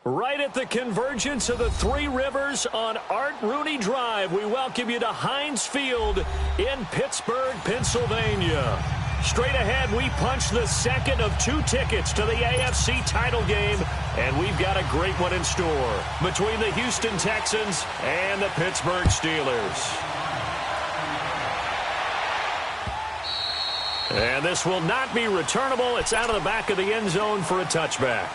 Right at the convergence of the Three Rivers on Art Rooney Drive, we welcome you to Heinz Field in Pittsburgh, Pennsylvania. Straight ahead, we punch the second of 2 tickets to the AFC title game, and we've got a great one in store between the Houston Texans and the Pittsburgh Steelers. And this will not be returnable. It's out of the back of the end zone for a touchback.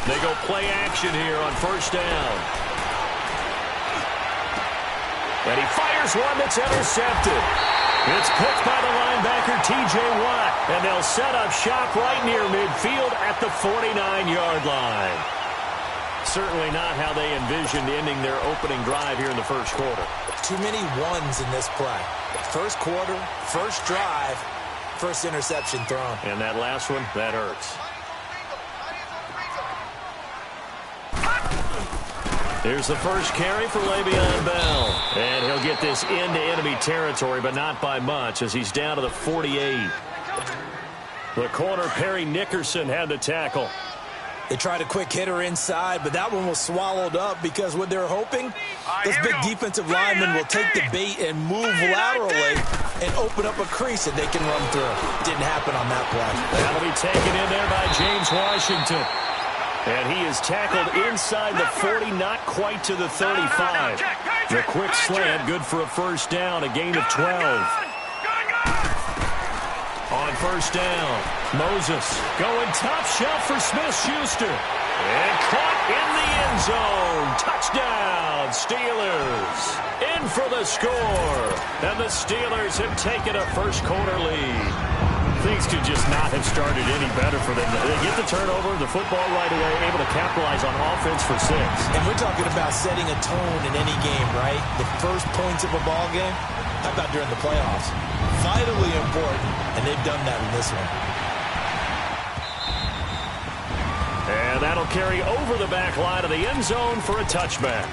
They go play action here on first down. And he fires one that's intercepted. It's picked by the linebacker, T.J. Watt. And they'll set up shop right near midfield at the 49-yard line. Certainly not how they envisioned ending their opening drive here in the first quarter. Too many ones in this play. First quarter, first drive, first interception thrown. And that last one, that hurts. Here's the first carry for Le'Veon Bell. And he'll get this into enemy territory, but not by much, as he's down to the 48. The corner, Perry Nickerson, had the tackle. They tried a quick hitter inside, but that one was swallowed up because what they're hoping, this big defensive lineman will take the bait and move laterally and open up a crease that they can run through. Didn't happen on that play. That'll be taken in there by James Washington. And he is tackled inside the 40, not quite to the 35. The quick slant, good for a first down, a gain of 12. On first down, Moses going top shelf for Smith-Schuster. And caught in the end zone. Touchdown, Steelers. In for the score. And the Steelers have taken a first quarter lead. Things could just not have started any better for them. They get the turnover, the football right away, able to capitalize on offense for 6. And we're talking about setting a tone in any game, right? The first points of a ball game, how about during the playoffs? Vitally important, and they've done that in this one. And that'll carry over the back line of the end zone for a touchback.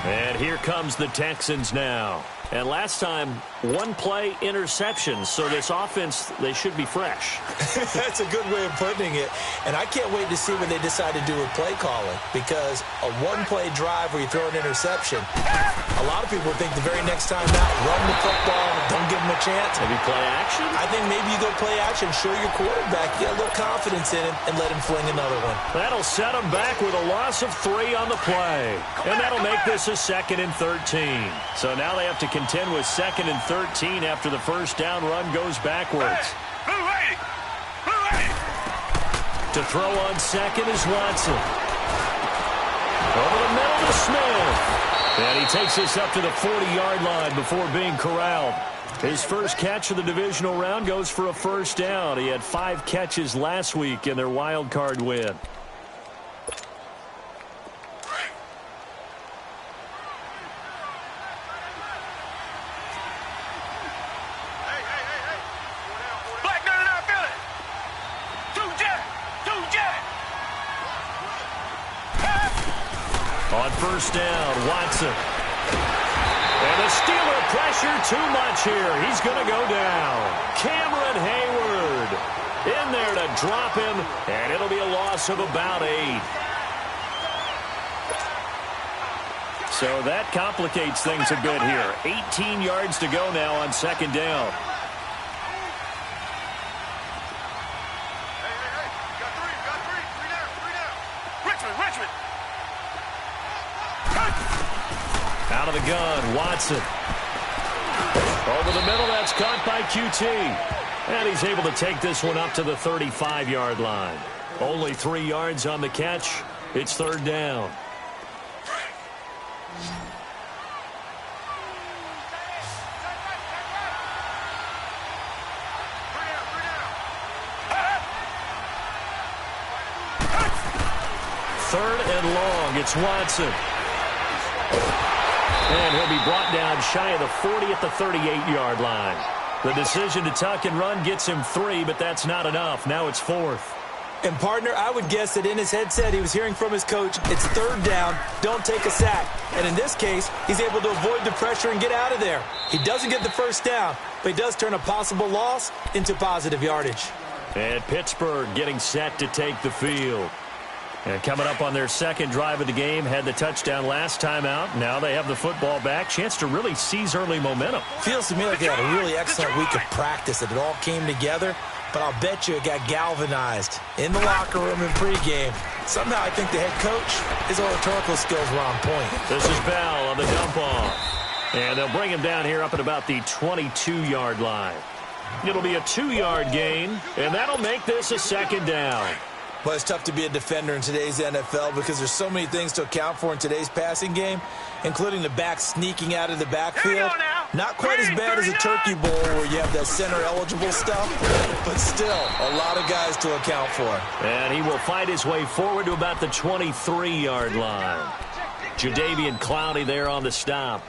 And here comes the Texans now. And last time, 1-play interceptions. So this offense, they should be fresh. That's a good way of putting it. And I can't wait to see what they decide to do with play calling. Because a 1-play drive where you throw an interception, a lot of people think the very next time out, run the football, don't give them a chance. Maybe play action? I think maybe you go play action, show your quarterback, get a little confidence in him, and let him fling another one. That'll set him back with a loss of 3 on the play. And that'll make this a 2nd and 13. So now they have to contend with 2nd and 13 after the first down run goes backwards. To throw on second is Watson. Over the middle to Smith. And he takes this up to the 40-yard line before being corralled. His first catch of the divisional round goes for a first down. He had 5 catches last week in their wild card win. On first down, Watson. And the Steeler pressure too much here. He's going to go down. Cameron Hayward in there to drop him, and it'll be a loss of about 8. So that complicates things a bit here. 18 yards to go now on second down. Out of the gun, Watson. Over the middle, that's caught by QT. And he's able to take this one up to the 35-yard line. Only 3 yards on the catch. It's third down. Third and long, it's Watson. And he'll be brought down shy of the 40 at the 38-yard line. The decision to tuck and run gets him 3, but that's not enough. Now it's 4th. And, partner, I would guess that in his headset he was hearing from his coach, it's 3rd down, don't take a sack. And in this case, he's able to avoid the pressure and get out of there. He doesn't get the 1st down, but he does turn a possible loss into positive yardage. And Pittsburgh getting set to take the field. And coming up on their 2nd drive of the game, had the touchdown last time out. Now they have the football back. Chance to really seize early momentum. Feels to me like they had a really excellent week of practice. It all came together, but I'll bet you it got galvanized in the locker room in pregame. Somehow I think the head coach, his oratorical skills were on point. This is Bell on the dump off. And they'll bring him down here up at about the 22-yard line. It'll be a 2-yard gain, and that'll make this a 2nd down. Well, it's tough to be a defender in today's NFL because there's so many things to account for in today's passing game, including the back sneaking out of the backfield. Not quite as bad as a turkey bowl where you have that center-eligible stuff, but still a lot of guys to account for. And he will fight his way forward to about the 23-yard line. Jadeveon Clowney there on the stop.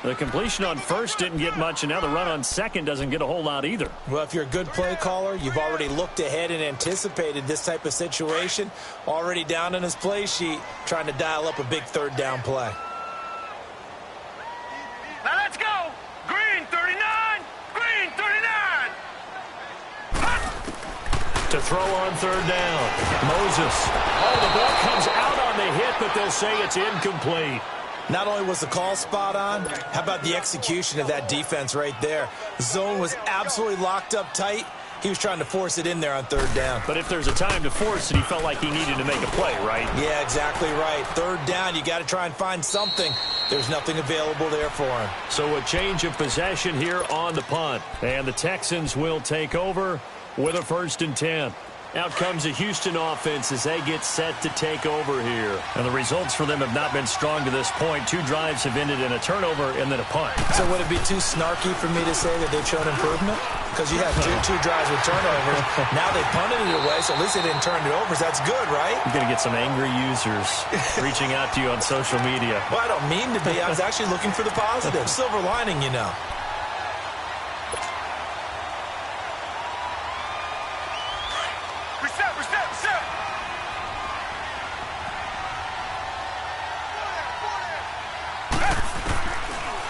The completion on 1st didn't get much, and now the run on 2nd doesn't get a whole lot either. Well, if you're a good play caller, you've already looked ahead and anticipated this type of situation. Already down in his play sheet, trying to dial up a big 3rd down play. Now let's go! Green 39! Green 39! To throw on 3rd down. Moses. Oh, the ball comes out on the hit, but they'll say it's incomplete. Not only was the call spot on, how about the execution of that defense right there? Zone was absolutely locked up tight. He was trying to force it in there on 3rd down. But if there's a time to force it, he felt like he needed to make a play, right? Yeah, exactly right. 3rd down, you got to try and find something. There's nothing available there for him. So a change of possession here on the punt. And the Texans will take over with a 1st and 10. Out comes the Houston offense as they get set to take over here. And the results for them have not been strong to this point. 2 drives have ended in a turnover and then a punt. So would it be too snarky for me to say that they've shown improvement? Because you had two drives with turnovers. Now they punted it away, so at least they didn't turn it over. So that's good, right? You're going to get some angry users reaching out to you on social media. Well, I don't mean to be. I was actually looking for the positive. Silver lining, you know.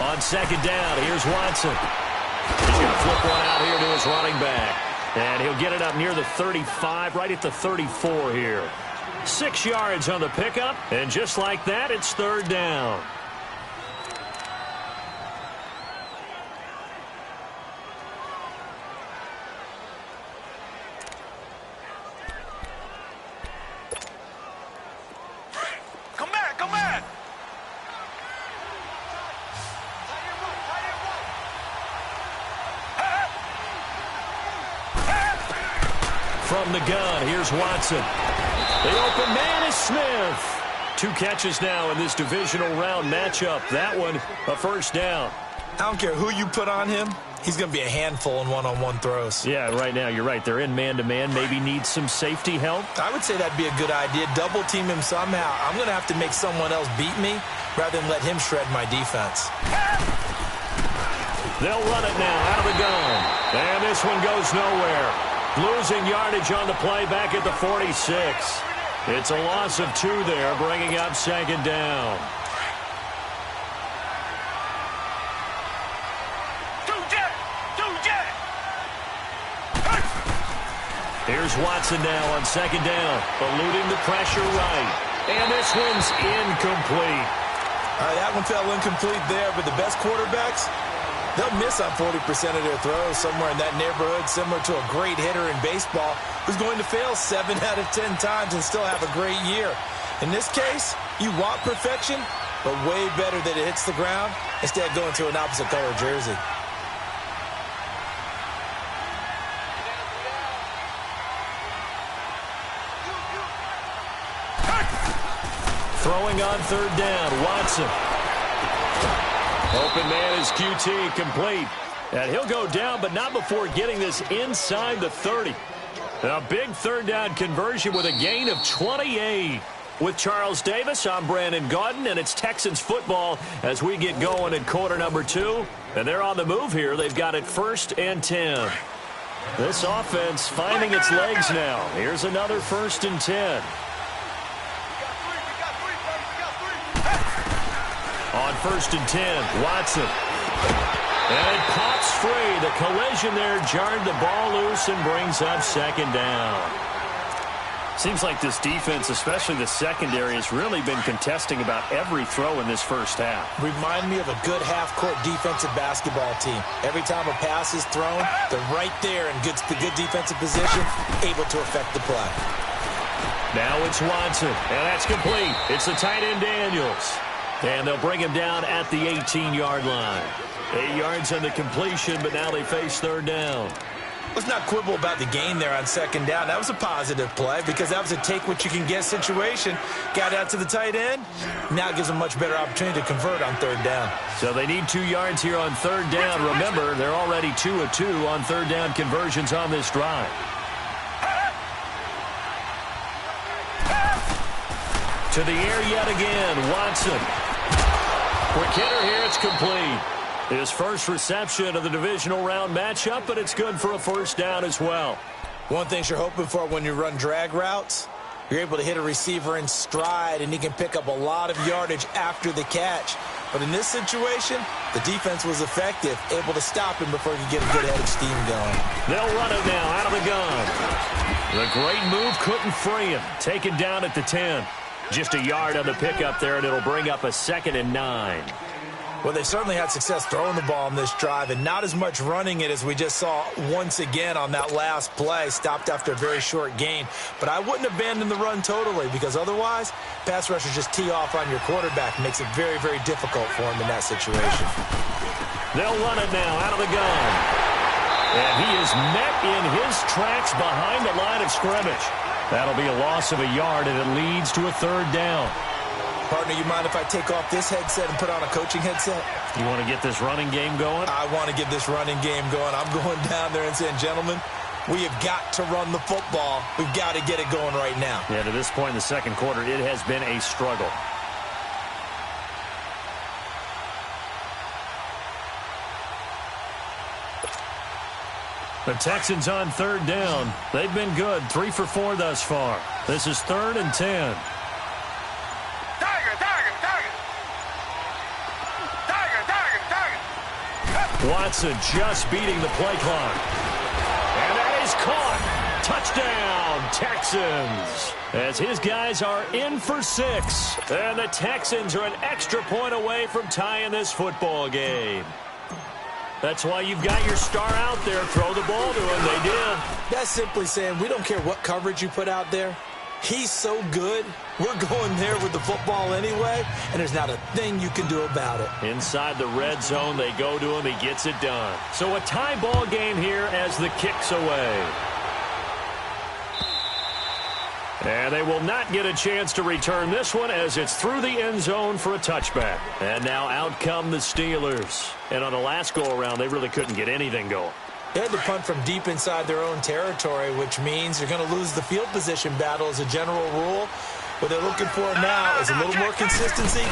On 2nd down, here's Watson. He's going to flip one out here to his running back. And he'll get it up near the 35, right at the 34 here. 6 yards on the pickup, and just like that, it's 3rd down. Come back, come back! From the gun, here's Watson. The open man is Smith. 2 catches now in this divisional round matchup. That one, a 1st down. I don't care who you put on him. He's going to be a handful in one-on-one throws. Yeah, right now, you're right. They're in man-to-man. Maybe needs some safety help. I would say that'd be a good idea. Double team him somehow. I'm going to have to make someone else beat me rather than let him shred my defense. They'll run it now out of the gun. And this one goes nowhere. Losing yardage on the play back at the 46. It's a loss of 2 there, bringing up 2nd down. Here's Watson now on 2nd down, eluding the pressure right. And this one's incomplete. All right, that one fell incomplete there, but the best quarterbacks, they'll miss on 40% of their throws, somewhere in that neighborhood, similar to a great hitter in baseball who's going to fail 7 out of 10 times and still have a great year. In this case, you want perfection, but way better that it hits the ground instead of going to an opposite color jersey. Throwing on 3rd down, Watson. Open man is QT, complete. And he'll go down, but not before getting this inside the 30. A big 3rd down conversion with a gain of 28. With Charles Davis, I'm Brandon Gaudin, and it's Texans football as we get going in quarter number 2. And they're on the move here. They've got it 1st and 10. This offense finding its legs now. Here's another 1st and 10. On 1st and 10, Watson. And it pops free. The collision there jarred the ball loose and brings up 2nd down. Seems like this defense, especially the secondary, has really been contesting about every throw in this first half. Remind me of a good half-court defensive basketball team. Every time a pass is thrown, they're right there in good defensive position, able to affect the play. Now it's Watson, and that's complete. It's the tight end Daniels. And they'll bring him down at the 18-yard line. 8 yards on the completion, but now they face 3rd down. Let's not quibble about the gain there on 2nd down. That was a positive play because that was a take-what-you-can-get situation. Got out to the tight end. Now it gives them a much better opportunity to convert on 3rd down. So they need 2 yards here on 3rd down. Remember, they're already 2 of 2 on 3rd down conversions on this drive. To the air yet again, Watson. Quick hitter here, it's complete. His first reception of the divisional round matchup, but it's good for a 1st down as well. One thing you're hoping for when you run drag routes, you're able to hit a receiver in stride, and he can pick up a lot of yardage after the catch. But in this situation, the defense was effective, able to stop him before he could get a good head of steam going. They'll run it now out of the gun. The great move couldn't free him. Taken down at the 10. Just a yard on the pickup there, and it'll bring up a 2nd and 9. Well, they certainly had success throwing the ball on this drive and not as much running it as we just saw once again on that last play. Stopped after a very short gain. But I wouldn't abandon the run totally because otherwise, pass rushers just tee off on your quarterback. Makes it very, very difficult for him in that situation. They'll run it now out of the gun. And he is met in his tracks behind the line of scrimmage. That'll be a loss of a yard, and it leads to a 3rd down. Partner, you mind if I take off this headset and put on a coaching headset? You want to get this running game going? I want to get this running game going. I'm going down there and saying, gentlemen, we have got to run the football. We've got to get it going right now. Yeah, to this point in the 2nd quarter, it has been a struggle. The Texans on 3rd down. They've been good, 3 for 4 thus far. This is 3rd and 10. Watson just beating the play clock. And that is caught. Touchdown, Texans. As his guys are in for 6. And the Texans are an extra point away from tying this football game. That's why you've got your star out there. Throw the ball to him. They did. That's simply saying we don't care what coverage you put out there. He's so good. We're going there with the football anyway, and there's not a thing you can do about it. Inside the red zone, they go to him. He gets it done. So a tie ball game here as the kick's away. And they will not get a chance to return this one as it's through the end zone for a touchback. And now out come the Steelers. And on the last go-around, they really couldn't get anything going. They had to punt from deep inside their own territory, which means you're going to lose the field position battle as a general rule. What they're looking for now is a little more consistency,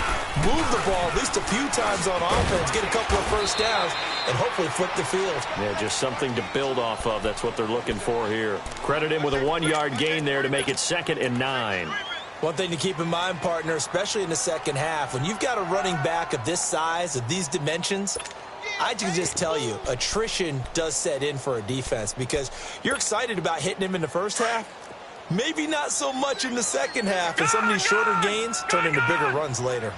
move the ball at least a few times on offense, get a couple of 1st downs, and hopefully flip the field. Yeah, just something to build off of. That's what they're looking for here. Credit him with a 1-yard gain there to make it 2nd and 9. One thing to keep in mind, partner, especially in the 2nd half, when you've got a running back of this size, of these dimensions, I can just tell you, attrition does set in for a defense because you're excited about hitting him in the 1st half. Maybe not so much in the 2nd half, and some of these shorter gains turn into bigger runs later.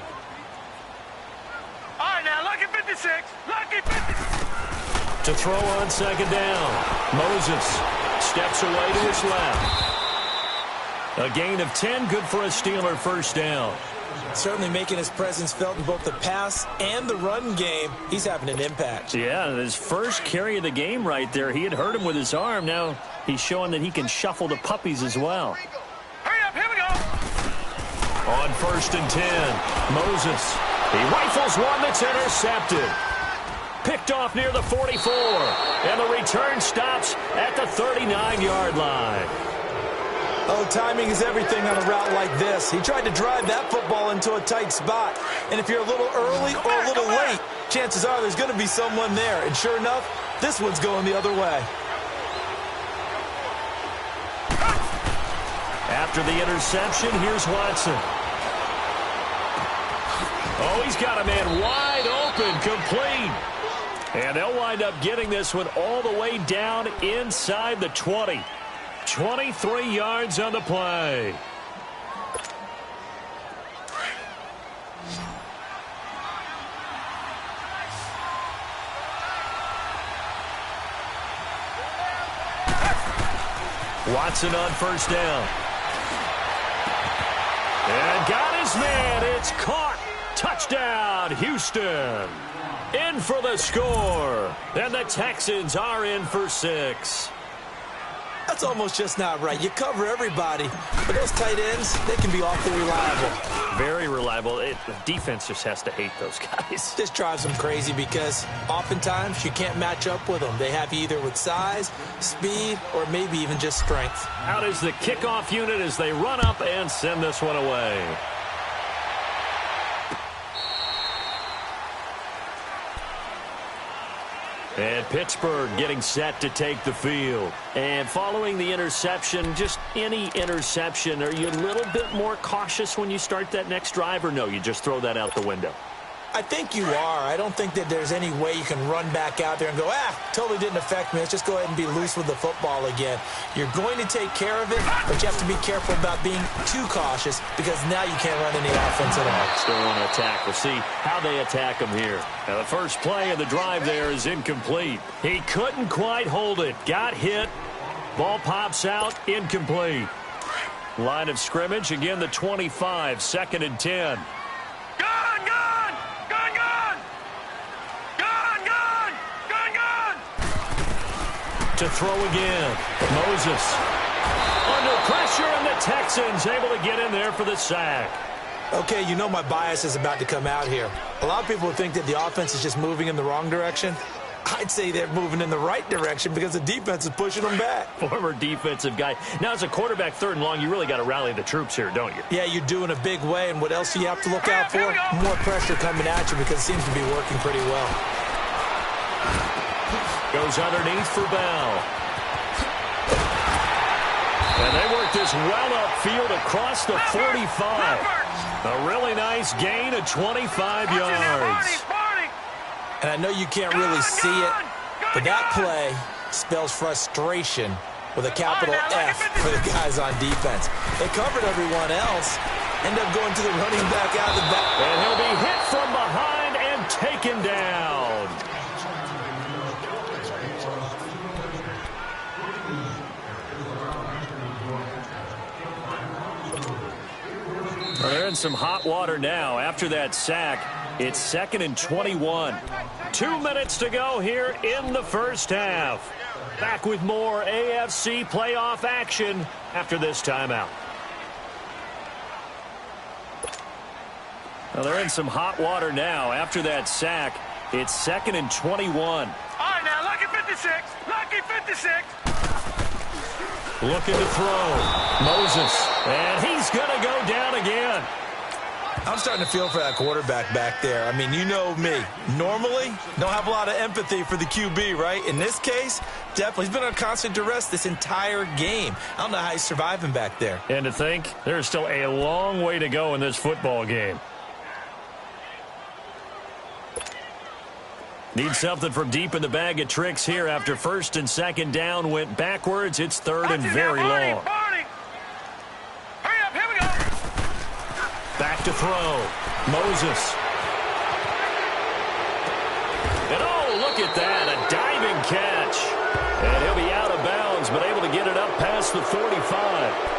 All right, now, lucky 56. Lucky 56. To throw on 2nd down. Moses steps away to his left. A gain of 10, good for a Steeler 1st down. Certainly making his presence felt in both the pass and the run game. He's having an impact. Yeah, his first carry of the game right there. He had hurt him with his arm. Now he's showing that he can shuffle the puppies as well. Hurry up, here we go. On 1st and 10, Moses. He rifles one that's intercepted. Picked off near the 44. And the return stops at the 39-yard line. Oh, timing is everything on a route like this. He tried to drive that football into a tight spot. And if you're a little early or a little late, chances are there's going to be someone there. And sure enough, this one's going the other way. After the interception, here's Watson. Oh, he's got a man wide open, complete. And they'll wind up getting this one all the way down inside the 20. 23 yards on the play. Watson on first down. And got his man. It's caught. Touchdown, Houston. In for the score. And the Texans are in for 6. That's almost just not right. You cover everybody, but those tight ends, they can be awfully reliable. Very reliable. The defense just has to hate those guys. This drives them crazy because oftentimes you can't match up with them. They have you either with size, speed, or maybe even just strength. Out is the kickoff unit as they run up and send this one away. And Pittsburgh getting set to take the field. And following the interception, just any interception, are you a little bit more cautious when you start that next drive, or no, you just throw that out the window? I think you are. I don't think that there's any way you can run back out there and go, totally didn't affect me. Let's just go ahead and be loose with the football again. You're going to take care of it, but you have to be careful about being too cautious because now you can't run any offense at all. Still want to attack. We'll see how they attack them here. Now, the first play of the drive there is incomplete. He couldn't quite hold it. Got hit. Ball pops out. Incomplete. Line of scrimmage. Again, the 25. 2nd and 10. To throw again. Moses. Under pressure, and the Texans able to get in there for the sack. Okay, you know my bias is about to come out here. A lot of people think that the offense is just moving in the wrong direction. I'd say they're moving in the right direction because the defense is pushing them back. Former defensive guy. Now, as a quarterback, 3rd and long, you really got to rally the troops here, don't you? Yeah, you do in a big way. And what else do you have to look out for? More pressure coming at you because it seems to be working pretty well. Goes underneath for Bell. And they work this well upfield across the 45. A really nice gain of 25 yards. And I know you can't really see it, but that play spells frustration with a capital F for the guys on defense. They covered everyone else, end up going to the running back out of the back. And he'll be hit from behind and taken down. They're in some hot water now. After that sack, it's 2nd and 21. 2 minutes to go here in the first half. Back with more AFC playoff action after this timeout. Well, they're in some hot water now. After that sack, it's 2nd and 21. All right, now, lucky 56. Lucky 56. Looking to throw. Moses. And he's going to go down again. I'm starting to feel for that quarterback back there. I mean, you know me. Normally, don't have a lot of empathy for the QB, right? In this case, definitely. He's been on constant duress this entire game. I don't know how he's surviving back there. And to think, there's still a long way to go in this football game. Need something from deep in the bag of tricks here after 1st and 2nd down went backwards. It's 3rd and very long. Hurry up, here we go. Back to throw. Moses. And oh, look at that, a diving catch. And he'll be out of bounds, but able to get it up past the 45.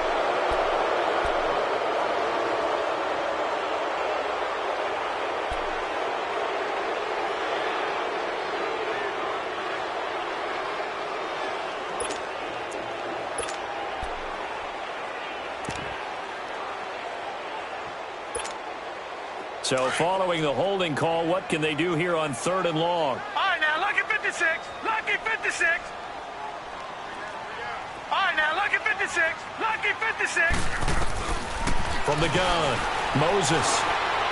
So following the holding call, what can they do here on 3rd and long? All right, now, lucky 56. Lucky 56. All right, now, Lucky 56. Lucky 56. From the gun, Moses.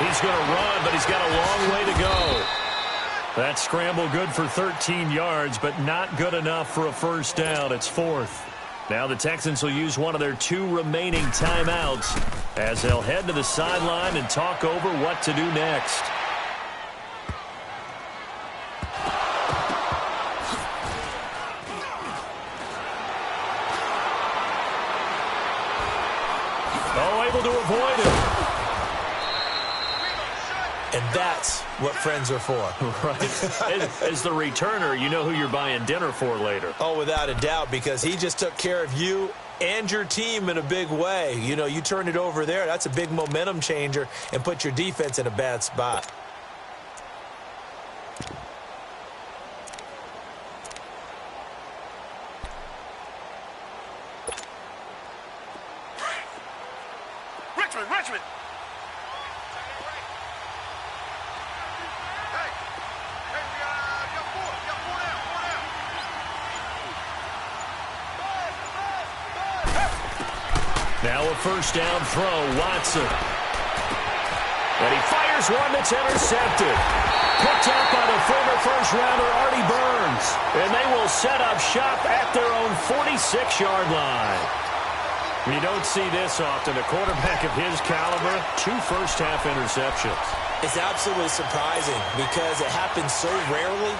He's going to run, but he's got a long way to go. That scramble good for 13 yards, but not good enough for a first down. It's fourth. Now the Texans will use one of their 2 remaining timeouts as they'll head to the sideline and talk over what to do next. Oh, able to avoid it. And that's what friends are for. Right. As the returner, you know who you're buying dinner for later. Oh, without a doubt, because he just took care of you and your team in a big way. You know, you turned it over there. That's a big momentum changer and put your defense in a bad spot. Richmond. Now a first down throw, Watson. And he fires one that's intercepted. Picked up by the former first-rounder Artie Burns. And they will set up shop at their own 46-yard line. You don't see this often. A quarterback of his caliber, 2 first-half interceptions. It's absolutely surprising because it happens so rarely.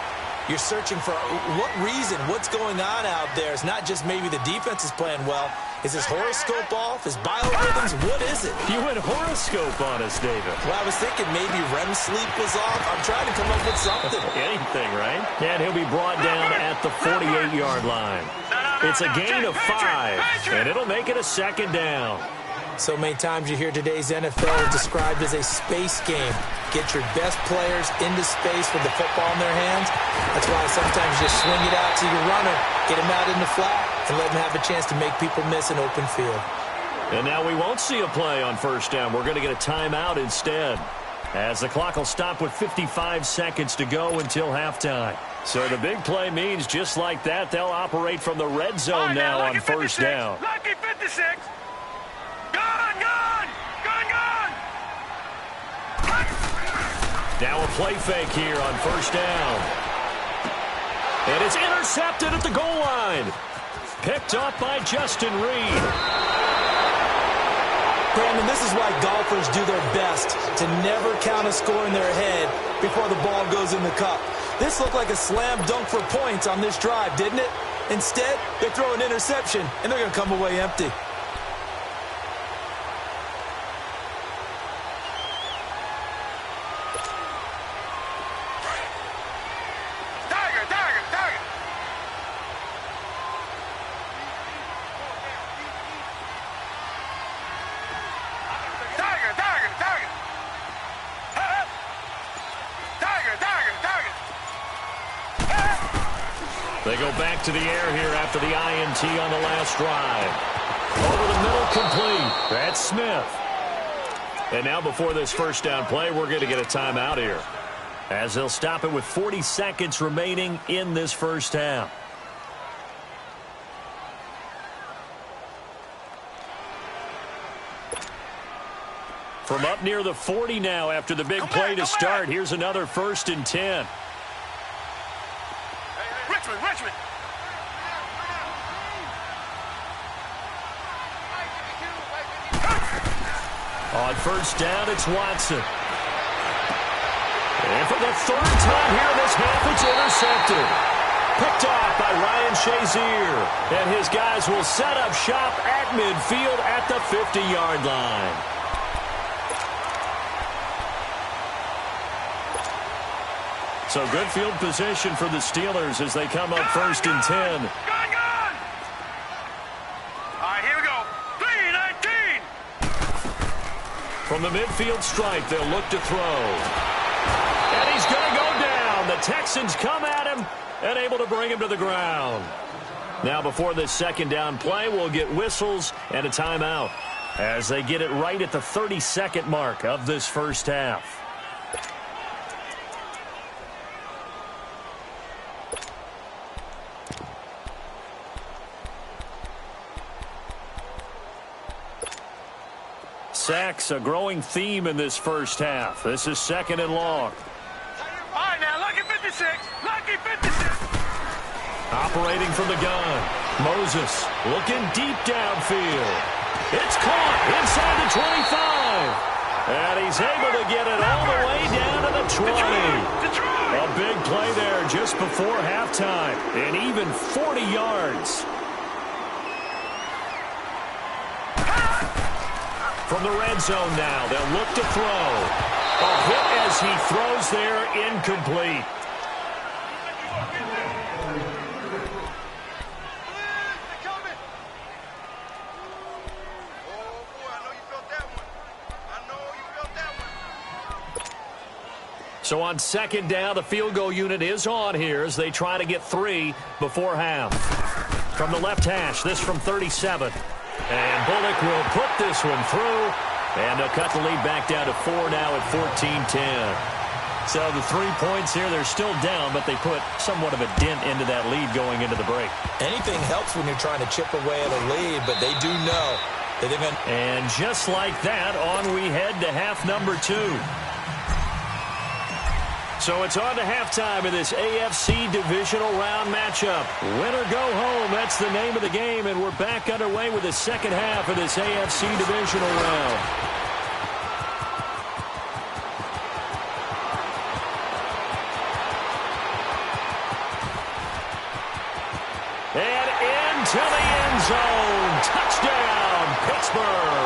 You're searching for what reason, what's going on out there. It's not just maybe the defense is playing well. Is his horoscope off? His biorhythms? What is it? You went horoscope on us, David. Well, I was thinking maybe REM sleep was off. I'm trying to come up with something. Anything, right? And he'll be brought down at the 48-yard line. It's a gain of 5, and it'll make it a second down. So many times you hear today's NFL described as a space game. Get your best players into space with the football in their hands. That's why sometimes you just swing it out to your runner, get him out in the flat, and let him have a chance to make people miss an open field. And now we won't see a play on first down. We're going to get a timeout instead, as the clock will stop with 55 seconds to go until halftime. So the big play means just like that, they'll operate from the red zone now on first down. Lucky 56. Gone. Now a play fake here on first down. And it's intercepted at the goal line. Picked up by Justin Reed. Brandon, this is why golfers do their best to never count a score in their head before the ball goes in the cup. This looked like a slam dunk for points on this drive, didn't it? Instead, they throw an interception, and they're going to come away empty. They go back to the air here after the INT on the last drive. Over the middle, complete. That's Smith. And now before this first down play, we're going to get a timeout here, as they'll stop it with 40 seconds remaining in this first half. From up near the 40 now after the big play to start, here's another 1st and 10. Richmond. On first down, it's Watson. And for the 3rd time here in this half, it's intercepted. Picked off by Ryan Shazier. And his guys will set up shop at midfield at the 50-yard line. So good field position for the Steelers as they come up 1st and 10. Gone. All right, here we go. 3-19. From the midfield stripe, they'll look to throw. And he's going to go down. The Texans come at him and able to bring him to the ground. Now before this second down play, we'll get whistles and a timeout as they get it right at the 30-second mark of this first half. Sacks, a growing theme in this first half. This is 2nd and long. All right, now, lucky 56. Lucky 56. Operating from the gun. Moses looking deep downfield. It's caught inside the 25. And he's able to get it all the way down to the 20. A big play there just before halftime. And even 40 yards. From the red zone now, they'll look to throw. A hit as he throws there, incomplete. So on 2nd down, the field goal unit is on here as they try to get 3 before half. From the left hash, this from 37. And Bullock will put this one through. And they'll cut the lead back down to 4 now at 14-10. So the 3 points here, they're still down, but they put somewhat of a dent into that lead going into the break. Anything helps when you're trying to chip away at a lead, but they do know that they're going to... And just like that, on we head to half number 2. So it's on to halftime in this AFC divisional round matchup. Win or go home, that's the name of the game, and we're back underway with the second half of this AFC divisional round. And into the end zone. Touchdown, Pittsburgh.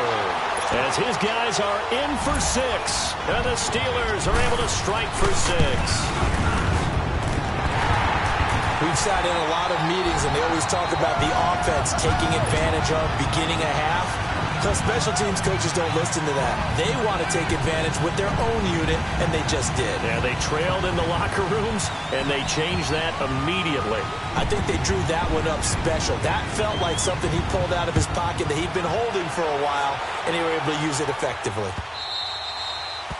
As his guys are in for 6, and the Steelers are able to strike for 6. We've sat in a lot of meetings, and they always talk about the offense taking advantage of beginning a half. So special teams coaches don't listen to that. They want to take advantage with their own unit, and they just did. Yeah, they trailed in the locker rooms, and they changed that immediately. I think they drew that one up special. That felt like something he pulled out of his pocket that he'd been holding for a while, and they were able to use it effectively.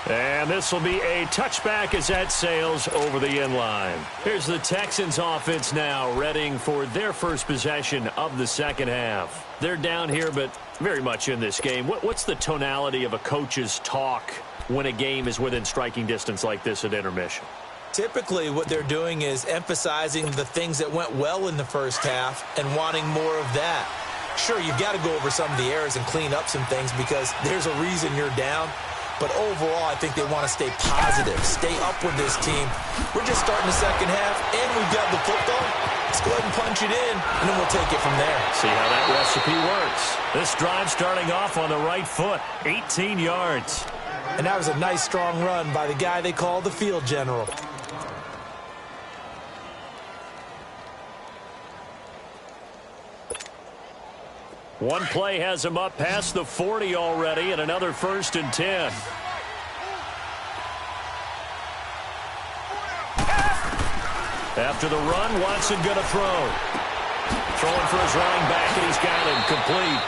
And this will be a touchback as that sails over the end line. Here's the Texans offense now, readying for their first possession of the second half. They're down here, but very much in this game. What's the tonality of a coach's talk when a game is within striking distance like this at intermission? Typically, what they're doing is emphasizing the things that went well in the first half and wanting more of that. Sure, you've got to go over some of the errors and clean up some things because there's a reason you're down. But overall, I think they want to stay positive, stay up with this team. We're just starting the second half, and we've got the football. Let's go ahead and punch it in, and then we'll take it from there. See how that recipe works. This drive starting off on the right foot, 18 yards. And that was a nice, strong run by the guy they call the field general. One play has him up past the 40 already, and another 1st and 10. After the run, Watson going to throw. Throwing for his running back, and he's got him complete.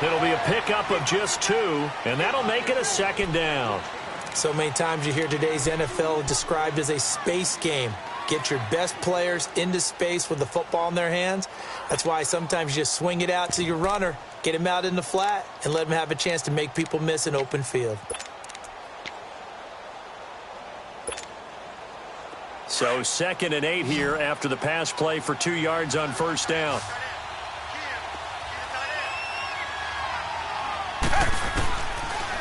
It'll be a pickup of just 2, and that'll make it a 2nd down. So many times you hear today's NFL described as a space game. Get your best players into space with the football in their hands. That's why sometimes you just swing it out to your runner, get him out in the flat, and let him have a chance to make people miss an open field. So 2nd and 8 here after the pass play for 2 yards on 1st down.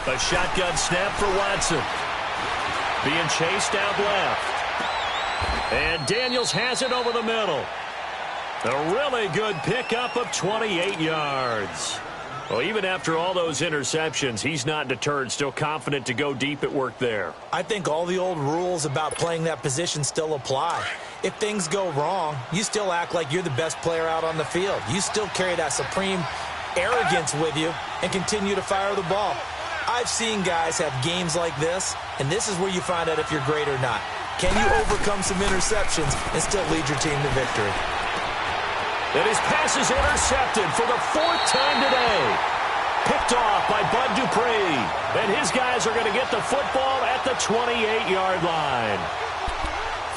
A shotgun snap for Watson. Being chased out left. And Daniels has it over the middle. A really good pickup of 28 yards. Well, even after all those interceptions, he's not deterred, still confident to go deep at work there. I think all the old rules about playing that position still apply. If things go wrong, you still act like you're the best player out on the field. You still carry that supreme arrogance with you and continue to fire the ball. I've seen guys have games like this, and this is where you find out if you're great or not. Can you overcome some interceptions and still lead your team to victory? And his pass is intercepted for the 4th time today. Picked off by Bud Dupree. And his guys are going to get the football at the 28-yard line.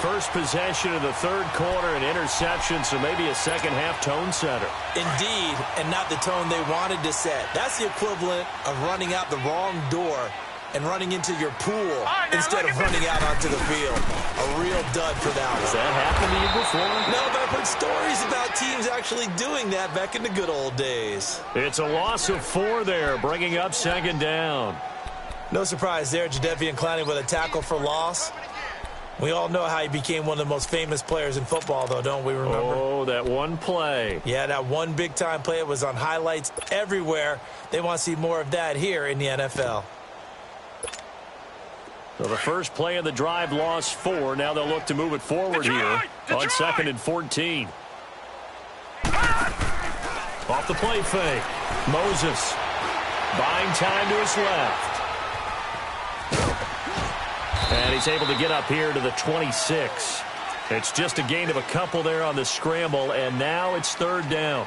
First possession of the third quarter, an interception, so maybe a second-half tone setter. Indeed, and not the tone they wanted to set. That's the equivalent of running out the wrong door and running into your pool instead of running out onto the field. A real dud for that one. Has that happened to you before? No, but I've heard stories about teams actually doing that back in the good old days. It's a loss of 4 there, bringing up second down. No surprise there, Jadeveon Clowney with a tackle for loss. We all know how he became one of the most famous players in football, though, don't we remember? Oh, that one play. Yeah, that one big-time play. It was on highlights everywhere. They want to see more of that here in the NFL. So the first play of the drive lost 4. Now they'll look to move it forward here on 2nd and 14. Off the play fake. Moses buying time to his left. And he's able to get up here to the 26. It's just a gain of a couple there on the scramble, and now it's 3rd down.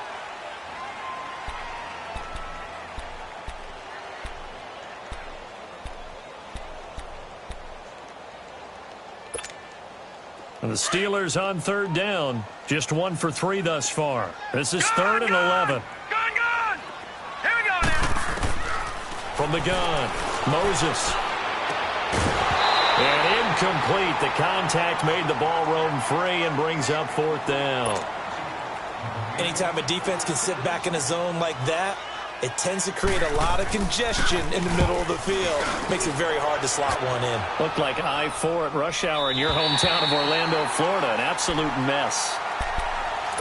And the Steelers on 3rd down. Just 1 for 3 thus far. This is 3rd and 11. Gun! Here we go now. From the gun, Moses. And incomplete. The contact made the ball roam free and brings up 4th down. Anytime a defense can sit back in a zone like that, it tends to create a lot of congestion in the middle of the field. Makes it very hard to slot one in. Looked like I-4 at rush hour in your hometown of Orlando, Florida. An absolute mess.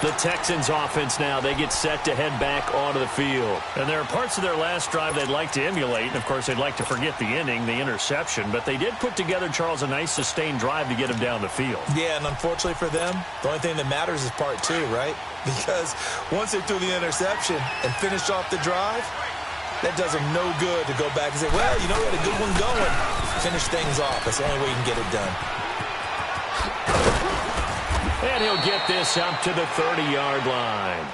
The Texans offense now, they get set to head back onto the field. And there are parts of their last drive they'd like to emulate. And, of course, they'd like to forget the inning, the interception. But they did put together, Charles, a nice sustained drive to get him down the field. Yeah, and unfortunately for them, the only thing that matters is part 2, right? Because once they threw the interception and finished off the drive, that does them no good to go back and say, well, you know, we had a good one going. Finish things off. That's the only way you can get it done. And he'll get this up to the 30-yard line.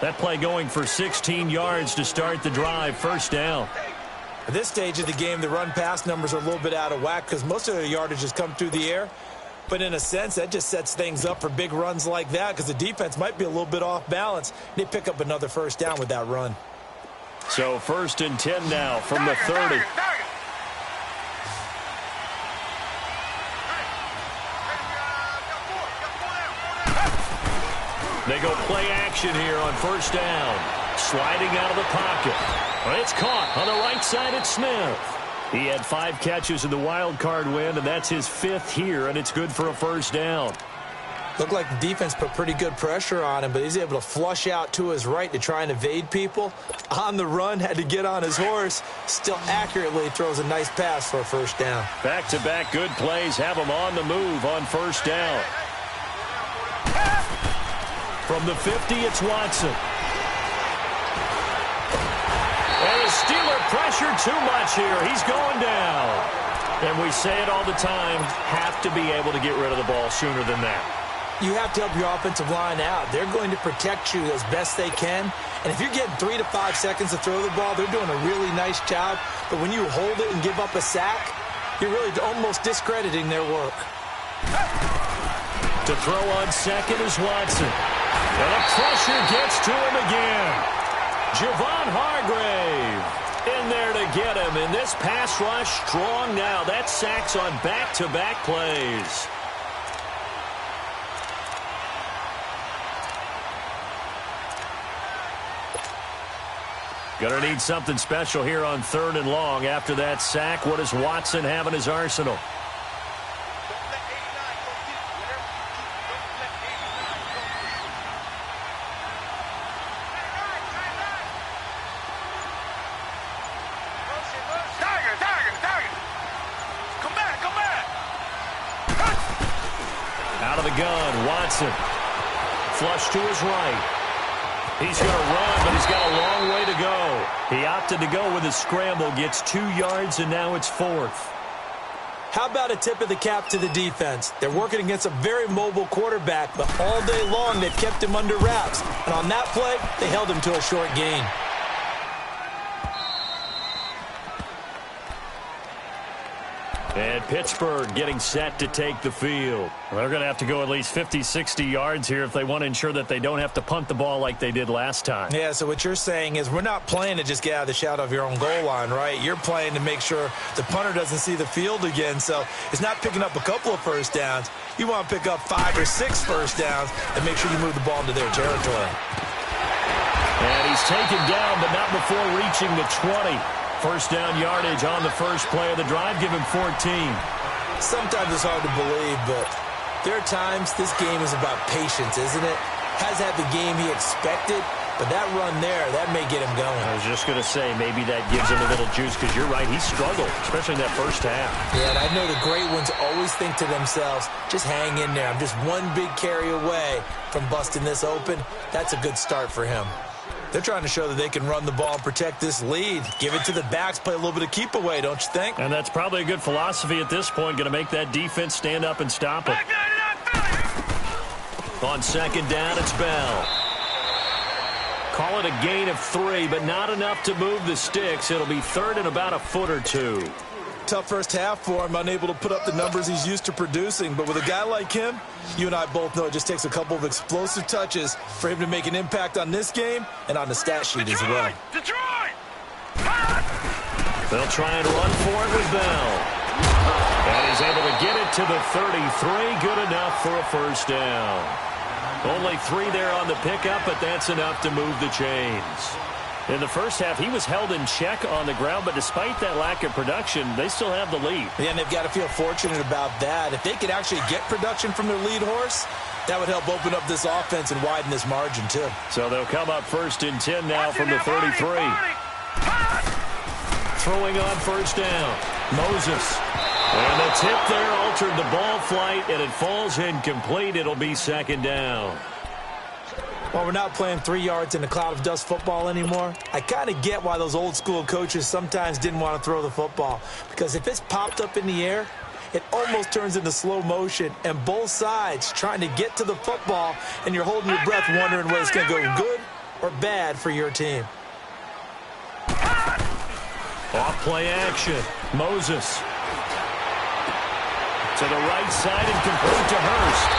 That play going for 16 yards to start the drive. 1st down. At this stage of the game, the run-pass numbers are a little bit out of whack because most of their yardage has come through the air. But in a sense, that just sets things up for big runs like that because the defense might be a little bit off balance. They pick up another 1st down with that run. So 1st and 10 now from the 30. They go play action here on 1st down. Sliding out of the pocket. Well, it's caught on the right side at Smith. He had 5 catches in the wild card win, and that's his 5th here, and it's good for a 1st down. Looked like the defense put pretty good pressure on him, but he's able to flush out to his right to try and evade people. On the run, had to get on his horse. Still accurately throws a nice pass for a 1st down. Back-to-back good plays have him on the move on 1st down. From the 50, it's Watson. And the Steeler pressure too much here. He's going down. And we say it all the time, have to be able to get rid of the ball sooner than that. You have to help your offensive line out. They're going to protect you as best they can. And if you're getting 3 to 5 seconds to throw the ball, they're doing a really nice job. But when you hold it and give up a sack, you're really almost discrediting their work. To throw on 2nd is Watson. And the pressure gets to him again. Javon Hargrave in there to get him. And this pass rush strong now. That sacks on back-to-back plays. Gonna need something special here on 3rd and long. After that sack, what does Watson have in his arsenal? Out of the gun, Watson. Flush to his right. He's going to run, but he's got a long way to go. He opted to go with a scramble, gets 2 yards, and now it's 4th. How about a tip of the cap to the defense? They're working against a very mobile quarterback, but all day long they've kept him under wraps. And on that play, they held him to a short gain. And Pittsburgh getting set to take the field. Well, they're going to have to go at least 50, 60 yards here if they want to ensure that they don't have to punt the ball like they did last time. Yeah, so what you're saying is we're not playing to just get out of the shadow of your own goal line, right? You're playing to make sure the punter doesn't see the field again. So it's not picking up a couple of first downs. You want to pick up 5 or 6 first downs and make sure you move the ball into their territory. And he's taken down, but not before reaching the 20. First down yardage on the first play of the drive. Give him 14. Sometimes it's hard to believe, but there are times this game is about patience, isn't it? Has had the game he expected, but that run there, that may get him going. I was just going to say, maybe that gives him a little juice, because you're right, he struggled, especially in that first half. Yeah, and I know the great ones always think to themselves, just hang in there. I'm just one big carry away from busting this open. That's a good start for him. They're trying to show that they can run the ball and protect this lead. Give it to the backs, play a little bit of keep away, don't you think? And that's probably a good philosophy at this point, going to make that defense stand up and stop it. On second down, it's Bell. Call it a gain of 3, but not enough to move the sticks. It'll be third and about a foot or 2. Tough first half for him, unable to put up the numbers he's used to producing. But with a guy like him, you and I both know it just takes a couple of explosive touches for him to make an impact on this game and on the stat sheet as well. Detroit! They'll try and run for it with Bell. And he's able to get it to the 33. Good enough for a first down. Only 3 there on the pickup, but that's enough to move the chains. In the first half, he was held in check on the ground, but despite that lack of production, they still have the lead. Yeah, and they've got to feel fortunate about that. If they could actually get production from their lead horse, that would help open up this offense and widen this margin, too. So they'll come up first and 10 now from the 33. Throwing on first down, Moses. And the tip there altered the ball flight, and it falls incomplete. It'll be second down. Well, we're not playing 3 yards in a cloud of dust football anymore. I kind of get why those old school coaches sometimes didn't want to throw the football. Because if it's popped up in the air, it almost turns into slow motion. And both sides trying to get to the football, and you're holding your breath wondering whether it's going to go good or bad for your team. Off play action. Moses. To the right side and complete to Hurst.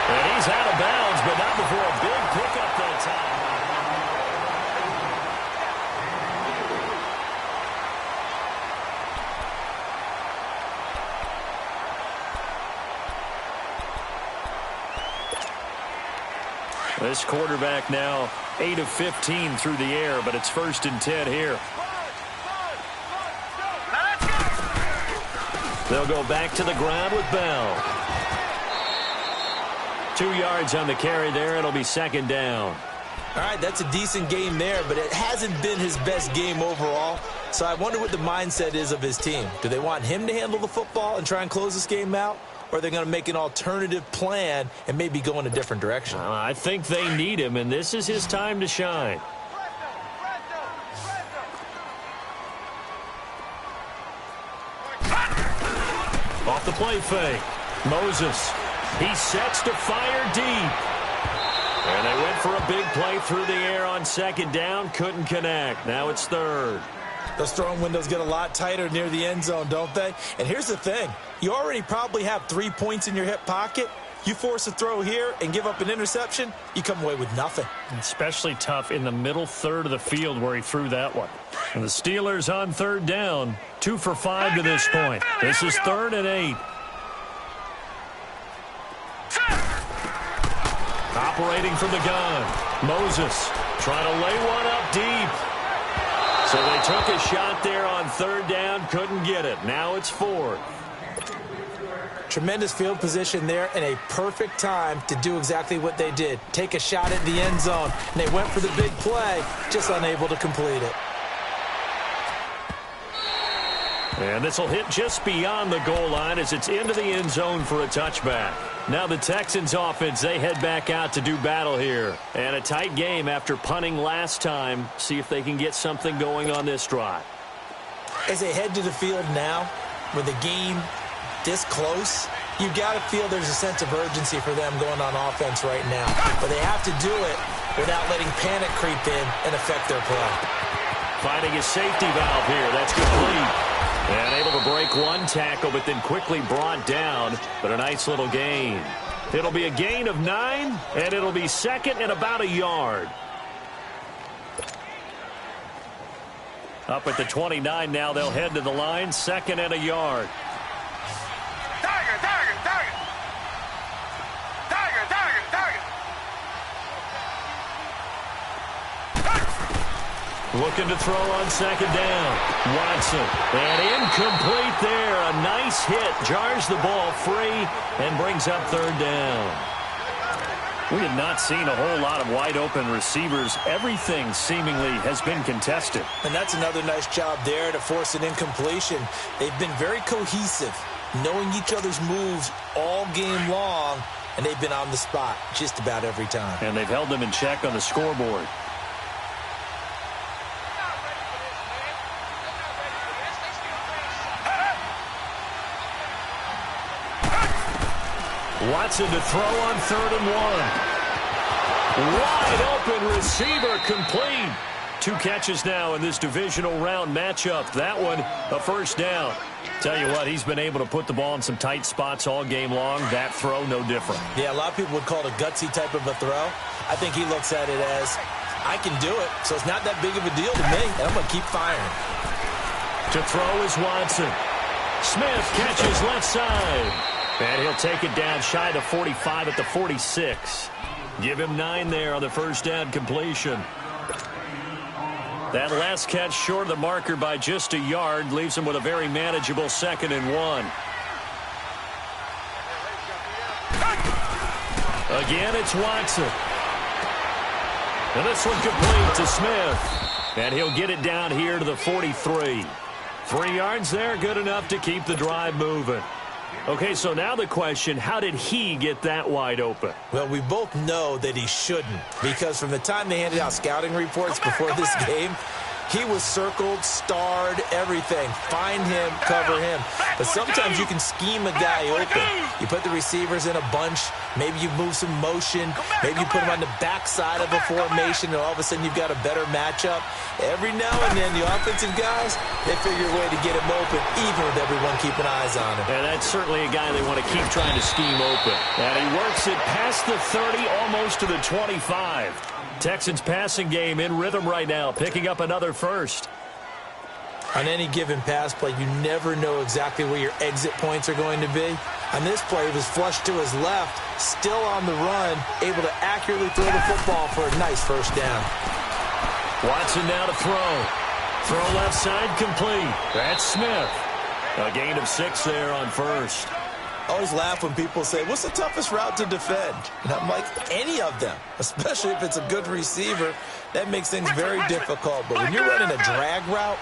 And he's out of bounds, but not before a big pickup that time. This quarterback now 8 of 15 through the air, but it's first and 10 here. They'll go back to the ground with Bell. 2 yards on the carry there. It'll be second down. All right, that's a decent game there, but it hasn't been his best game overall. So I wonder what the mindset is of his team. Do they want him to handle the football and try and close this game out? Or are they going to make an alternative plan and maybe go in a different direction? I think they need him, and this is his time to shine. Off the play fake. Moses. He sets to fire deep. And they went for a big play through the air on second down. Couldn't connect. Now it's third. Those throwing windows get a lot tighter near the end zone, don't they? And here's the thing. You already probably have 3 points in your hip pocket. You force a throw here and give up an interception, you come away with nothing. Especially tough in the middle third of the field where he threw that one. And the Steelers on third down. 2 for 5 to this point. This is 3rd and 8. Operating from the gun. Moses trying to lay one up deep. So they took a shot there on third down. Couldn't get it. Now it's 4th. Tremendous field position there and a perfect time to do exactly what they did. Take a shot at the end zone. And they went for the big play, just unable to complete it. And this will hit just beyond the goal line as it's into the end zone for a touchback. Now the Texans offense, they head back out to do battle here. And a tight game after punting last time. See if they can get something going on this drive. As they head to the field now, with the game this close, you've got to feel there's a sense of urgency for them going on offense right now. But they have to do it without letting panic creep in and affect their play. Finding his safety valve here. That's complete. And able to break one tackle, but then quickly brought down. But a nice little gain. It'll be a gain of 9, and it'll be second and about a yard. Up at the 29 now, they'll head to the line, second and a yard. Tiger, tiger, tiger. Tiger, tiger, tiger. Looking to throw on second down. Watson. And incomplete there. A nice hit. Jars the ball free and brings up third down. We have not seen a whole lot of wide-open receivers. Everything seemingly has been contested. And that's another nice job there to force an incompletion. They've been very cohesive, knowing each other's moves all game long, and they've been on the spot just about every time. And they've held them in check on the scoreboard. Watson to throw on 3rd and 1. Wide open receiver complete. 2 catches now in this divisional round matchup. That one, a first down. Tell you what, he's been able to put the ball in some tight spots all game long. That throw, no different. Yeah, a lot of people would call it a gutsy type of a throw. I think he looks at it as, I can do it, so it's not that big of a deal to me, and I'm going to keep firing. To throw is Watson. Smith catches left side. And he'll take it down shy of 45 at the 46. Give him 9 there on the first down completion. That last catch short of the marker by just a yard leaves him with a very manageable 2nd and 1. Again, it's Watson. And this one complete to Smith. And he'll get it down here to the 43. 3 yards there, good enough to keep the drive moving. Okay, so now the question, how did he get that wide open? Well, we both know that he shouldn't, because from the time they handed out scouting reports before this game, he was circled, starred, everything. Find him, cover him. But sometimes you can scheme a guy open. You put the receivers in a bunch. Maybe you move some motion. Maybe you put him on the backside of a formation, and all of a sudden you've got a better matchup. Every now and then, the offensive guys, they figure a way to get him open, even with everyone keeping eyes on him. And that's certainly a guy they want to keep trying to scheme open. And he works it past the 30, almost to the 25. Texans passing game in rhythm right now, picking up another first. On any given pass play, you never know exactly where your exit points are going to be. On this play, he was flushed to his left, still on the run, able to accurately throw the football for a nice first down. Watson now to throw. Throw left side complete. That's Smith. A gain of 6 there on first. I always laugh when people say, what's the toughest route to defend? And I'm like, any of them, especially if it's a good receiver. That makes things very difficult. But when you're running a drag route,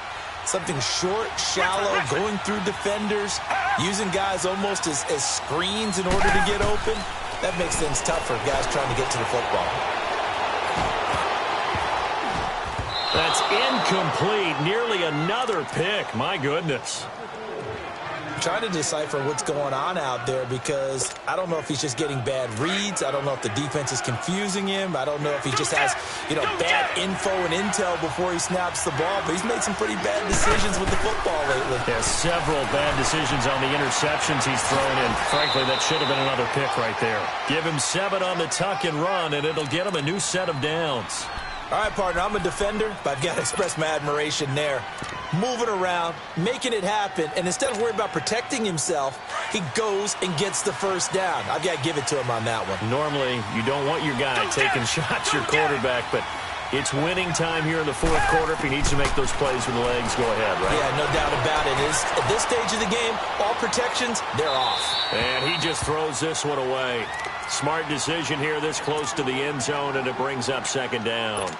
something short, shallow, going through defenders, using guys almost as screens in order to get open, that makes things tough for guys trying to get to the football. That's incomplete. Nearly another pick. My goodness. Trying to decipher what's going on out there, because I don't know if he's just getting bad reads. I don't know if the defense is confusing him. I don't know if he just has, bad info and intel before he snaps the ball. But he's made some pretty bad decisions with the football lately. Yeah, several bad decisions on the interceptions he's thrown in. Frankly, that should have been another pick right there. Give him 7 on the tuck and run, and it'll get him a new set of downs. All right, partner, I'm a defender, but I've got to express my admiration there. Moving around, making it happen, and instead of worrying about protecting himself, he goes and gets the first down. I've got to give it to him on that one. Normally, you don't want your guy taking shots, your quarterback, but it's winning time here in the 4th quarter. If he needs to make those plays with the legs, go ahead, right? Yeah, no doubt about it. At this stage of the game, all protections, they're off. And he just throws this one away. Smart decision here this close to the end zone, and it brings up 2nd down.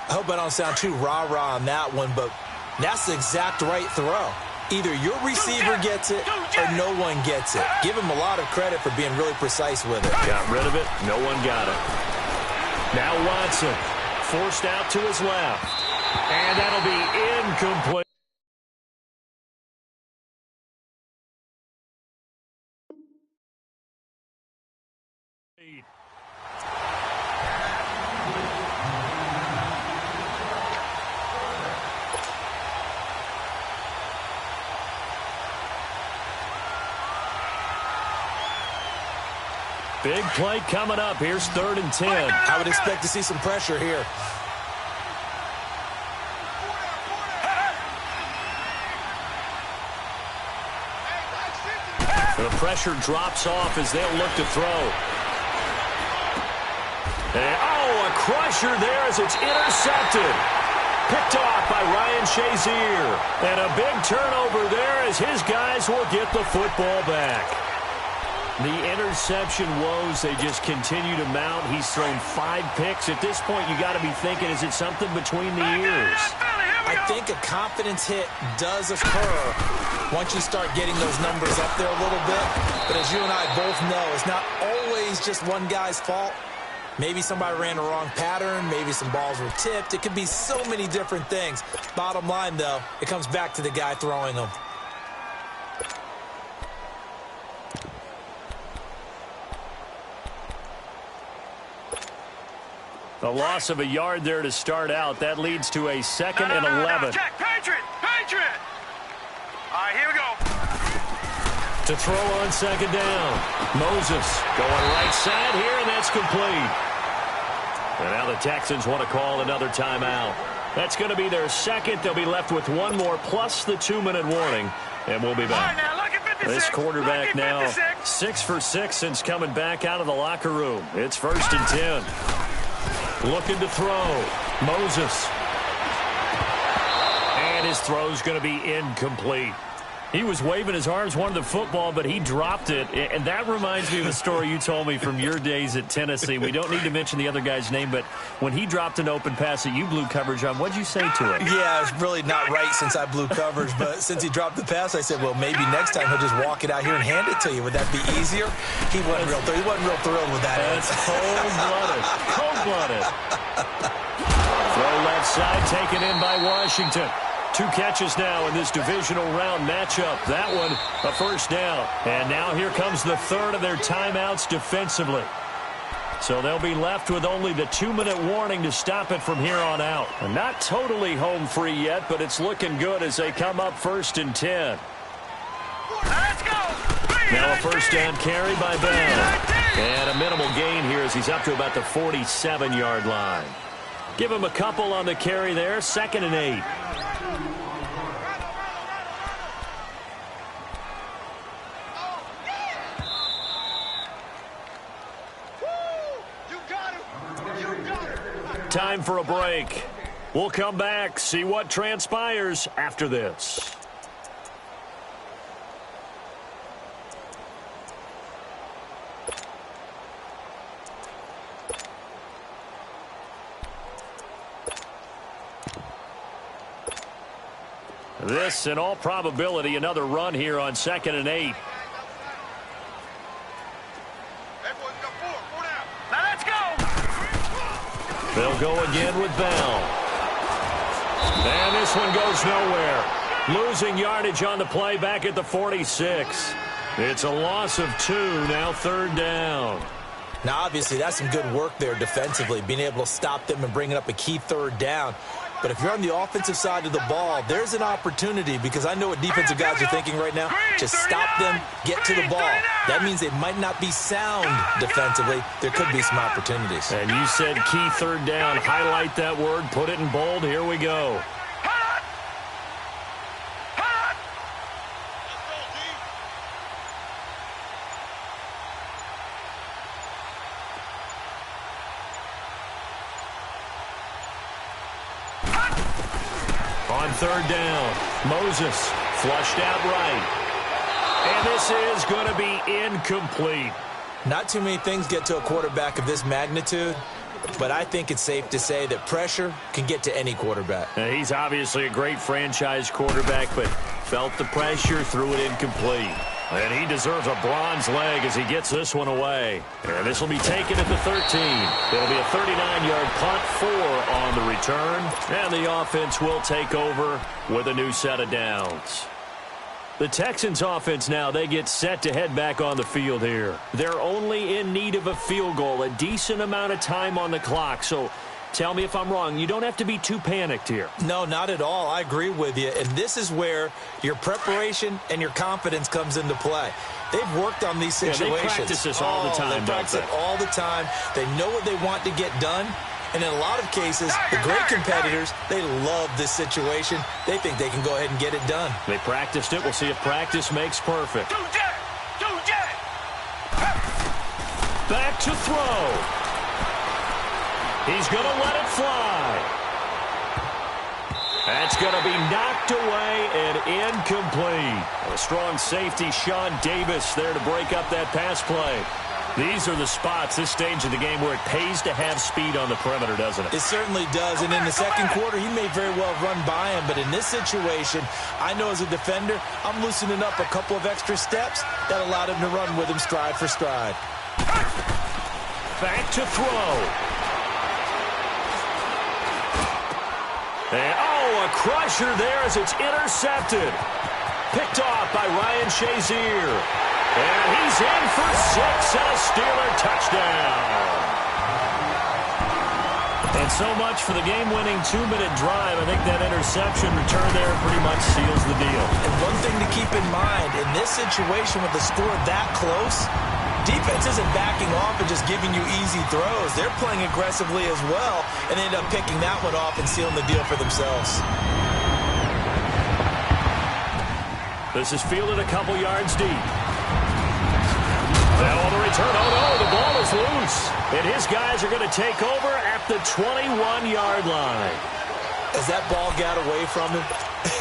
I hope I don't sound too rah-rah on that one, but that's the exact right throw. Either your receiver gets it or no one gets it. Give him a lot of credit for being really precise with it. Got rid of it. No one got it. Now Watson forced out to his left. And that'll be incomplete. Big play coming up. Here's 3rd and 10. I would expect to see some pressure here. The pressure drops off as they'll look to throw. And, a crusher there as it's intercepted. Picked off by Ryan Shazier. And a big turnover there as his guys will get the football back. The interception woes, they just continue to mount. He's thrown 5 picks. At this point, you got to be thinking, is it something between the ears? I think a confidence hit does occur once you start getting those numbers up there a little bit. But as you and I both know, it's not always just one guy's fault. Maybe somebody ran the wrong pattern. Maybe some balls were tipped. It could be so many different things. Bottom line, though, it comes back to the guy throwing them. A loss of a yard there to start out. That leads to a 2nd and 11. Check, Patriot! All right, here we go. To throw on 2nd down. Moses going right side here, and that's complete. And now the Texans want to call another timeout. That's going to be their 2nd. They'll be left with 1 more plus the 2-minute warning, and we'll be back. All right, now, look at 56. This quarterback now 6 for 6 since coming back out of the locker room. It's 1st and 10. Looking to throw. Moses. And his throw's going to be incomplete. He was waving his arms, wanted the football, but he dropped it. And that reminds me of a story you told me from your days at Tennessee. We don't need to mention the other guy's name, but when he dropped an open pass that you blew coverage on, what'd you say to it? Yeah, it's really not right since I blew coverage, but since he dropped the pass, I said, well, maybe next time he'll just walk it out here and hand it to you. Would that be easier? He wasn't real thrilled with that. That's cold-blooded. Cold-blooded. Throw left side, taken in by Washington. 2 catches now in this divisional round matchup. That one, a 1st down. And now here comes the 3rd of their timeouts defensively. So they'll be left with only the 2-minute warning to stop it from here on out. And not totally home free yet, but it's looking good as they come up 1st and 10. Let's go. Now a 1st down carry by Bell. And a minimal gain here as he's up to about the 47-yard line. Give him a couple on the carry there. 2nd and 8. Time for a break. We'll come back, see what transpires after this. This, in all probability, another run here on 2nd and 8. They'll go again with Bell. And this one goes nowhere. Losing yardage on the play back at the 46. It's a loss of 2, now 3rd down. Now, obviously, that's some good work there defensively, being able to stop them and bringing up a key 3rd down. But if you're on the offensive side of the ball, there's an opportunity, because I know what defensive guys are thinking right now. Just stop them, get to the ball. That means they might not be sound defensively. There could be some opportunities. And you said key 3rd down. Highlight that word, put it in bold. Here we go. On 3rd down, Moses flushed out right. And this is going to be incomplete. Not too many things get to a quarterback of this magnitude, but I think it's safe to say that pressure can get to any quarterback. Now, he's obviously a great franchise quarterback, but felt the pressure, threw it incomplete. And he deserves a bronze leg as he gets this one away. And this will be taken at the 13. It'll be a 39-yard punt, 4 on the return. And the offense will take over with a new set of downs. The Texans offense now, they get set to head back on the field here. They're only in need of a field goal, a decent amount of time on the clock. So Tell me if I'm wrong. You don't have to be too panicked here. No, not at all. I agree with you. And this is where your preparation and your confidence comes into play. They've worked on these situations. Yeah, they practice this all the time, They practice it all the time. They know what they want to get done. And in a lot of cases, the great competitors, they love this situation. They think they can go ahead and get it done. They practiced it. We'll see if practice makes perfect. Back to throw. He's going to let it fly. That's going to be knocked away and incomplete. A strong safety, Sean Davis, there to break up that pass play. These are the spots, this stage of the game, where it pays to have speed on the perimeter, doesn't it? It certainly does, and in the second quarter, he may very well run by him, but in this situation, I know as a defender, I'm loosening up a couple of extra steps that allowed him to run with him stride for stride. Back to throw. And, oh, a crusher there as it's intercepted. Picked off by Ryan Shazier. And he's in for 6 and a Steeler touchdown. And so much for the game-winning 2-minute drive. I think that interception return there pretty much seals the deal. And one thing to keep in mind, in this situation with the score that close, defense isn't backing off and just giving you easy throws. They're playing aggressively as well, and they end up picking that one off and sealing the deal for themselves. This is fielded a couple yards deep. Now on the return, oh no, the ball is loose. And his guys are going to take over at the 21-yard line. As that ball got away from him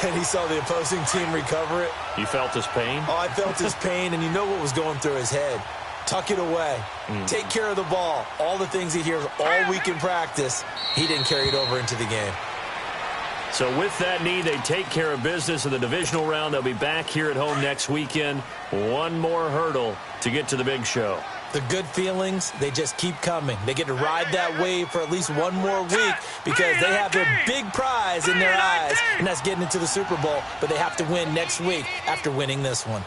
and he saw the opposing team recover it. You felt his pain? Oh, I felt his pain, and you know what was going through his head. Tuck it away. Take care of the ball. All the things he hears all week in practice, he didn't carry it over into the game. So with that need, they take care of business in the divisional round. They'll be back here at home next weekend. One more hurdle to get to the big show. The good feelings, they just keep coming. They get to ride that wave for at least one more week because they have their big prize in their eyes, and that's getting into the Super Bowl. But they have to win next week after winning this one.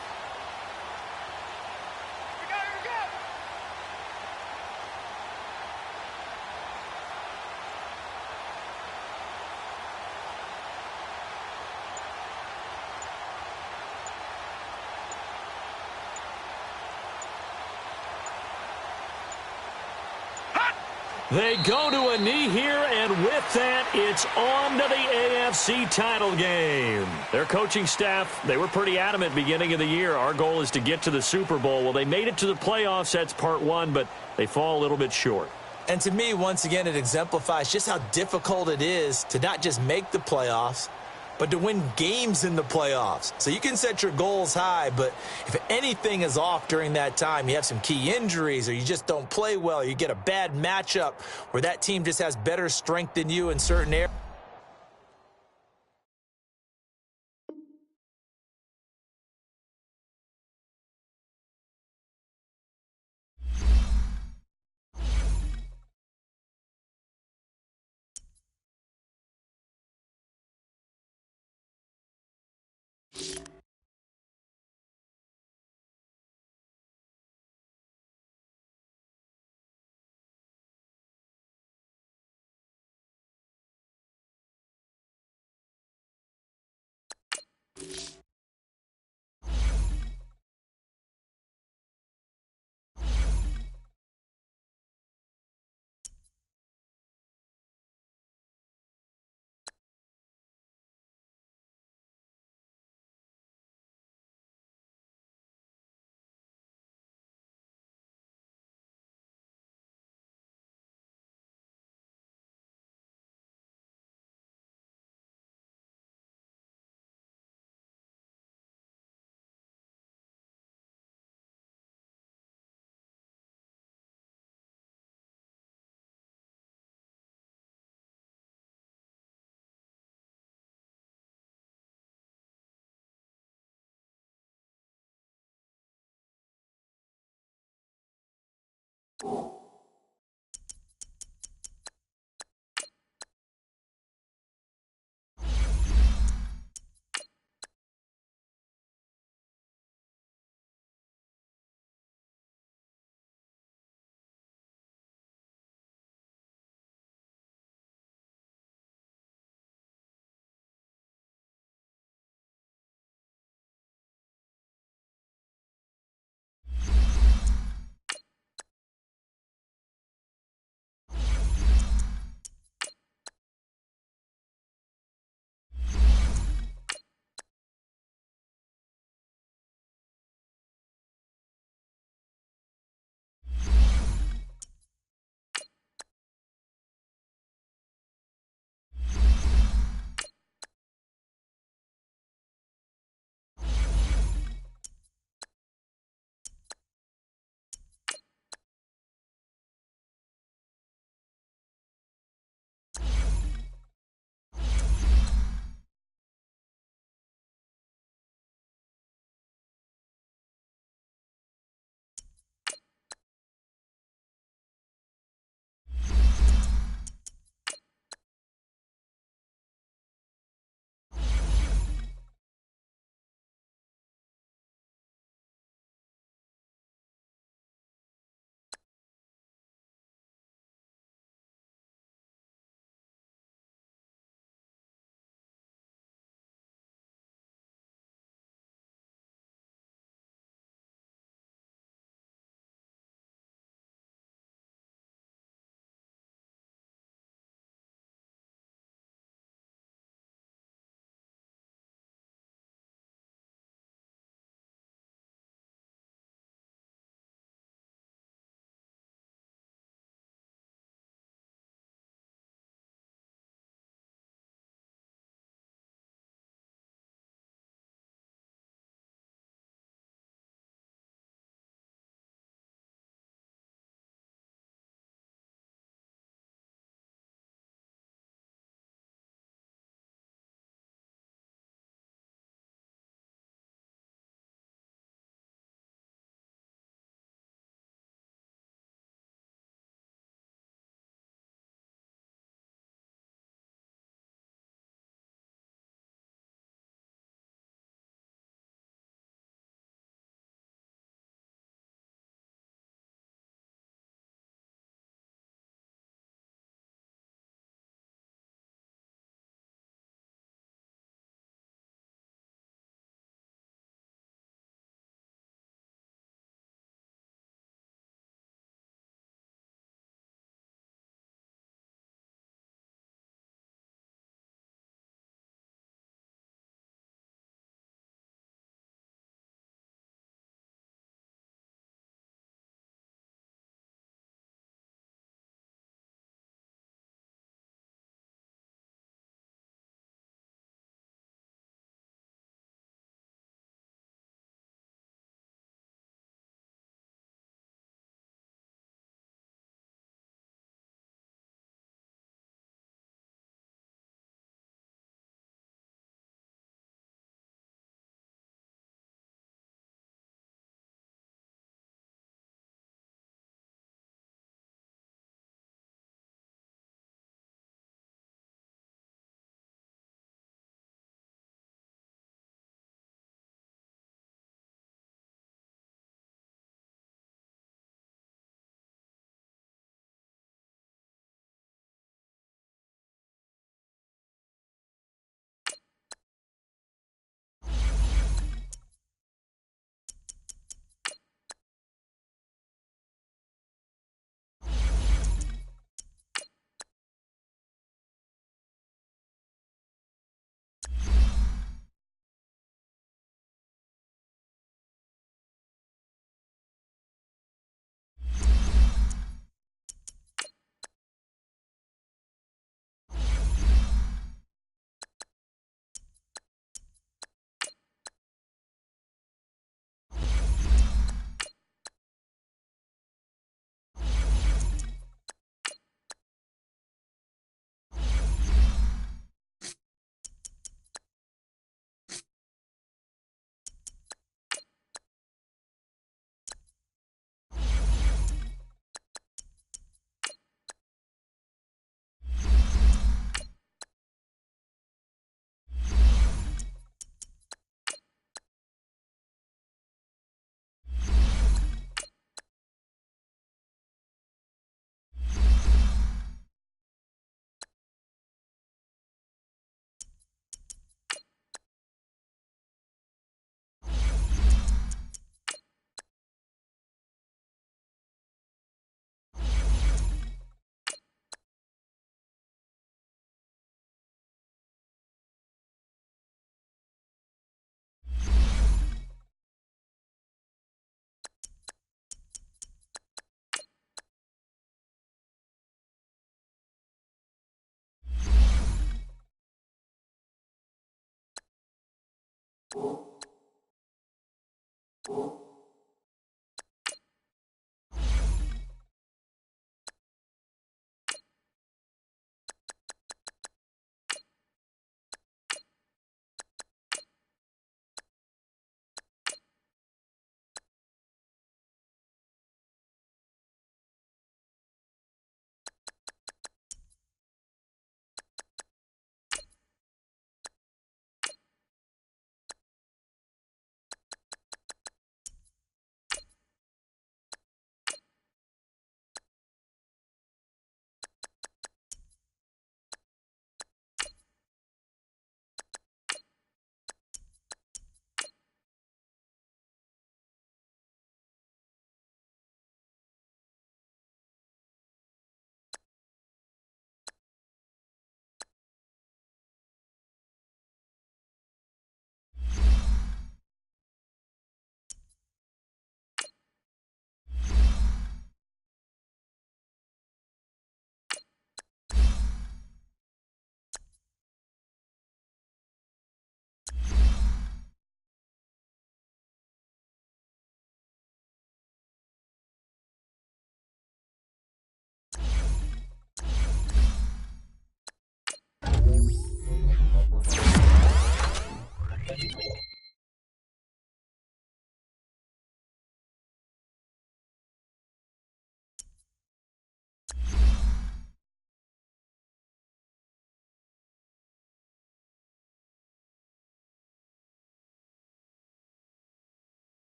They go to a knee here, and with that, it's on to the AFC title game. Their coaching staff, they were pretty adamant beginning of the year. Our goal is to get to the Super Bowl. Well, they made it to the playoffs. That's part one, but they fall a little bit short. And to me, once again, it exemplifies just how difficult it is to not just make the playoffs, but to win games in the playoffs. So you can set your goals high, but if anything is off during that time, you have some key injuries or you just don't play well, you get a bad matchup where that team just has better strength than you in certain areas.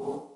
you.